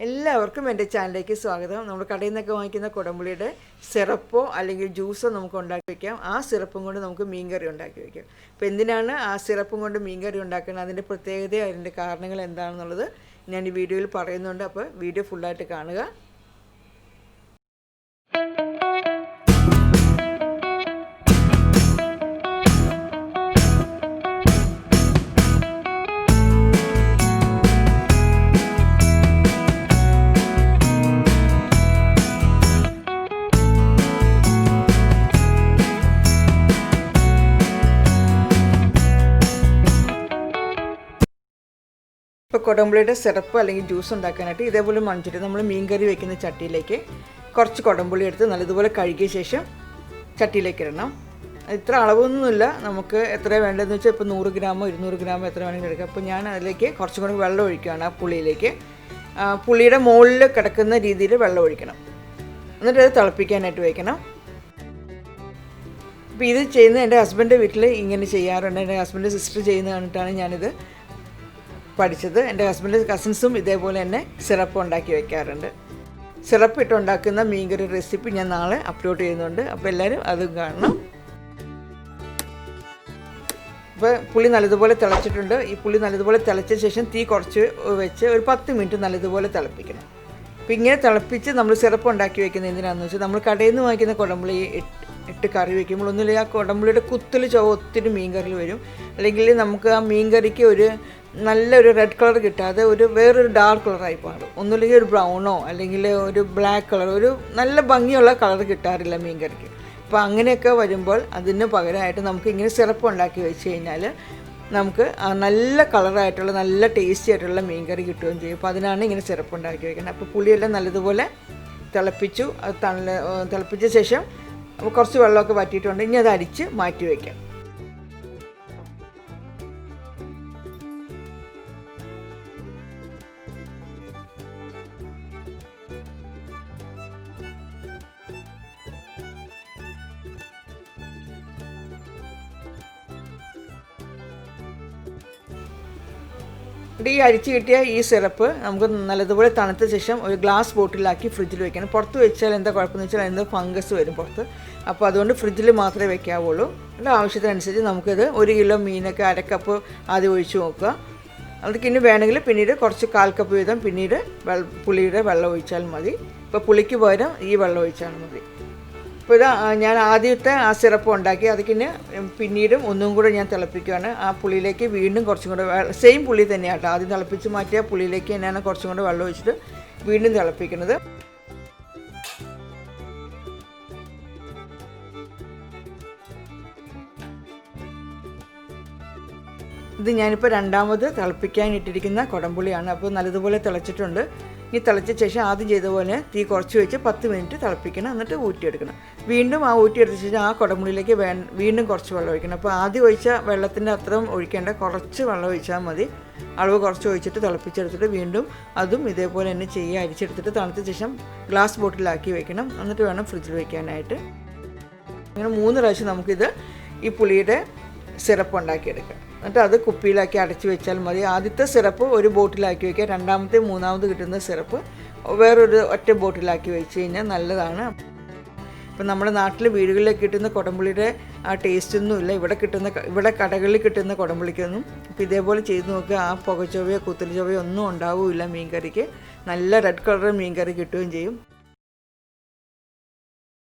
എല്ലാവർക്കും എൻ്റെ ചാനലിലേക്ക് സ്വാഗതം. നമ്മൾ കടയിൽ നിന്നൊക്കെ വാങ്ങിക്കുന്ന കുടംപുളിയുടെ സിറപ്പോ അല്ലെങ്കിൽ ജ്യൂസോ നമുക്ക് ഉണ്ടാക്കി വയ്ക്കാം. ആ സിറപ്പും കൊണ്ട് നമുക്ക് മീൻകറി ഉണ്ടാക്കി വയ്ക്കാം. അപ്പോൾ എന്തിനാണ് ആ സിറപ്പും കൊണ്ട് മീൻകറി ഉണ്ടാക്കുന്നത്, അതിൻ്റെ പ്രത്യേകത, അതിൻ്റെ കാരണങ്ങൾ എന്താണെന്നുള്ളത് ഞാൻ ഈ വീഡിയോയിൽ പറയുന്നുണ്ട്. അപ്പോൾ വീഡിയോ ഫുള്ളായിട്ട് കാണുക. ഇപ്പോൾ കുടംപുളിയുടെ സിറപ്പ് അല്ലെങ്കിൽ ജ്യൂസ് ഉണ്ടാക്കാനായിട്ട് ഇതേപോലെ മൺചട്ടി നമ്മൾ മീൻകറി വയ്ക്കുന്ന ചട്ടിയിലേക്ക് കുറച്ച് കുടംപുളി എടുത്ത് നല്ലതുപോലെ കഴുകിയ ശേഷം ചട്ടിയിലേക്ക് ഇടണം. ഇത്ര അളവൊന്നുമില്ല, നമുക്ക് എത്ര വേണ്ടതെന്ന് വെച്ചാൽ ഇപ്പോൾ 100 ഗ്രാമോ 200 ഗ്രാമോ എത്ര വേണമെങ്കിലും എടുക്കാം. അപ്പോൾ ഞാൻ അതിലേക്ക് കുറച്ചും കൂടി വെള്ളം ഒഴിക്കുകയാണ്. ആ പുളിയിലേക്ക് പുളിയുടെ മുകളിൽ കിടക്കുന്ന രീതിയിൽ വെള്ളം ഒഴിക്കണം. എന്നിട്ട് അത് തിളപ്പിക്കാനായിട്ട് വയ്ക്കണം. അപ്പോൾ ഇത് ചെയ്യുന്നത് എൻ്റെ ഹസ്ബൻഡിൻ്റെ വീട്ടിൽ ഇങ്ങനെ ചെയ്യാറുണ്ട്. എൻ്റെ ഹസ്ബൻഡ് സിസ്റ്റർ ചെയ്യുന്നത് കണ്ടിട്ടാണ് ഞാനിത് പഠിച്ചത്. എൻ്റെ ഹസ്ബൻഡ് കസിൻസും ഇതേപോലെ തന്നെ സിറപ്പ് ഉണ്ടാക്കി വയ്ക്കാറുണ്ട്. സിറപ്പ് ഇട്ടുണ്ടാക്കുന്ന മീൻകറി റെസിപ്പി ഞാൻ നാളെ അപ്ലോഡ് ചെയ്യുന്നുണ്ട്. അപ്പോൾ എല്ലാവരും അതും കാണണം. അപ്പോൾ പുളി നല്ലതുപോലെ തിളച്ചിട്ടുണ്ട്. ഈ പുളി നല്ലതുപോലെ തിളച്ച ശേഷം തീ കുറച്ച് വെച്ച് ഒരു 10 മിനിറ്റ് നല്ലതുപോലെ തിളപ്പിക്കണം. അപ്പോൾ ഇങ്ങനെ തിളപ്പിച്ച് നമ്മൾ സിറപ്പ് ഉണ്ടാക്കി വയ്ക്കുന്നത് എന്തിനാണെന്ന് വെച്ചാൽ നമ്മൾ കടയിൽ നിന്ന് വാങ്ങിക്കുന്ന കുടംപുളി ഇട്ട് കറി വയ്ക്കുമ്പോൾ ഒന്നുമില്ല, ആ കുടംപുളിയുടെ കുത്തിൽ ചുവ ഒത്തിരി മീൻകറി വരും. അല്ലെങ്കിൽ നമുക്ക് ആ മീൻകറിക്ക് ഒരു നല്ലൊരു റെഡ് കളർ കിട്ടാതെ വേറൊരു ഡാർക്ക് കളറായി മാറും. ഒന്നുമില്ലെങ്കിൽ ഒരു ബ്രൗണോ അല്ലെങ്കിൽ ഒരു ബ്ലാക്ക് കളർ, ഒരു നല്ല ഭംഗിയുള്ള കളർ കിട്ടാറില്ല മീൻകറിക്ക്. അപ്പോൾ അങ്ങനെയൊക്കെ വരുമ്പോൾ അതിന് പകരമായിട്ട് നമുക്ക് ഇങ്ങനെ സിറപ്പ് ഉണ്ടാക്കി വെച്ച് കഴിഞ്ഞാൽ നമുക്ക് നല്ല കളറായിട്ടുള്ള നല്ല ടേസ്റ്റി ആയിട്ടുള്ള മീൻകറി കിട്ടുകയും ചെയ്യും. അപ്പോൾ അതിനാണ് ഇങ്ങനെ സിറപ്പ് ഉണ്ടാക്കി വയ്ക്കുന്നത്. അപ്പോൾ പുളിയെല്ലാം നല്ലതുപോലെ തിളപ്പിച്ചു. അത് തിളപ്പിച്ച ശേഷം കുറച്ച് വെള്ളമൊക്കെ വറ്റിയിട്ടുണ്ട്. ഇനി അത് അരിച്ച് മാറ്റി വയ്ക്കാം. ഈ അരിച്ച് കിട്ടിയ ഈ സിറപ്പ് നമുക്ക് നല്ലതുപോലെ തണുത്ത ശേഷം ഒരു ഗ്ലാസ് ബോട്ടിലാക്കി ഫ്രിഡ്ജിൽ വെക്കണം. പുറത്ത് വെച്ചാൽ എന്താ കുഴപ്പമെന്ന് വെച്ചാൽ അതിന് ഫംഗസ് വരും പുറത്ത്. അപ്പോൾ അതുകൊണ്ട് ഫ്രിഡ്ജിൽ മാത്രമേ വെക്കാവുള്ളൂ. അതിൻ്റെ ആവശ്യത്തിനനുസരിച്ച് നമുക്കിത് 1 കിലോ മീനൊക്കെ 1/2 കപ്പ് ആദ്യം ഒഴിച്ച് നോക്കുക. അതൊക്കെ ഇനി വേണമെങ്കിൽ പിന്നീട് കുറച്ച് 1/4 കപ്പ് വീതം പിന്നീട് പുളിയുടെ വെള്ളം ഒഴിച്ചാൽ മതി. ഇപ്പോൾ പുളിക്ക് പകരം ഈ വെള്ളം ഒഴിച്ചാൽ മതി. അപ്പോൾ ഞാൻ ആദ്യത്തെ ആ സിറപ്പ് ഉണ്ടാക്കി അതിന് പിന്നീടും ഒന്നും കൂടെ ഞാൻ തിളപ്പിക്കുകയാണ്. ആ പുളിയിലേക്ക് വീണ്ടും കുറച്ചും കൂടെ സെയിം പുളി തന്നെയാട്ടോ, ആദ്യം തിളപ്പിച്ച് മാറ്റിയ പുളിയിലേക്ക് തന്നെയാണ് കുറച്ചും കൂടെ വെള്ളം ഒഴിച്ചിട്ട് വീണ്ടും തിളപ്പിക്കുന്നത്. ഇത് ഞാനിപ്പോൾ രണ്ടാമത് തിളപ്പിക്കാൻ ഇട്ടിരിക്കുന്ന കുടംപുളിയാണ്. അപ്പോൾ നല്ലതുപോലെ തിളച്ചിട്ടുണ്ട്. ഈ തിളച്ച ശേഷം ആദ്യം ചെയ്ത പോലെ തീ കുറച്ച് വെച്ച് 10 മിനിറ്റ് തിളപ്പിക്കണം. എന്നിട്ട് ഊറ്റിയെടുക്കണം. വീണ്ടും ആ ഊറ്റിയെടുത്ത ശേഷം ആ കുടംപുളിയിലേക്ക് വീണ്ടും കുറച്ച് വെള്ളം ഒഴിക്കണം. അപ്പോൾ ആദ്യം ഒഴിച്ച വെള്ളത്തിൻ്റെ അത്രയും ഒഴിക്കേണ്ട, കുറച്ച് വെള്ളം ഒഴിച്ചാൽ മതി. അളവ് കുറച്ച് ഒഴിച്ചിട്ട് തിളപ്പിച്ചെടുത്തിട്ട് വീണ്ടും അതും ഇതേപോലെ തന്നെ ചെയ്യുക. അരിച്ചെടുത്തിട്ട് തണുത്ത ശേഷം ഗ്ലാസ് ബോട്ടിലാക്കി വെക്കണം. എന്നിട്ട് വേണം ഫ്രിഡ്ജിൽ വയ്ക്കാനായിട്ട്. അങ്ങനെ 3 പ്രാവശ്യം നമുക്കിത് ഈ പുളിയുടെ സിറപ്പ് ഉണ്ടാക്കിയെടുക്കാം. എന്നിട്ട് അത് കുപ്പിയിലാക്കി അടച്ച് വെച്ചാൽ മതി. ആദ്യത്തെ സിറപ്പ് ഒരു ബോട്ടിലാക്കി വയ്ക്കുക. രണ്ടാമത്തെ 3ാമത് കിട്ടുന്ന സിറപ്പ് വേറൊരു ഒറ്റ ബോട്ടിലാക്കി വെച്ച് കഴിഞ്ഞാൽ നല്ലതാണ്. ഇപ്പം നമ്മുടെ നാട്ടിൽ വീടുകളിലേക്ക് കിട്ടുന്ന കുടംപുളിയുടെ ആ ടേസ്റ്റൊന്നുമില്ല ഇവിടെ കടകളിൽ കിട്ടുന്ന കുടംപുളിക്കൊന്നും. അപ്പോൾ ഇതേപോലെ ചെയ്ത് നോക്കുക. ആ പുകച്ചൊവയോ കുത്തൽ ചൊവയോ ഒന്നും ഉണ്ടാവില്ല മീൻകറിക്ക്. നല്ല റെഡ് കളർ മീൻകറി കിട്ടുകയും ചെയ്യും.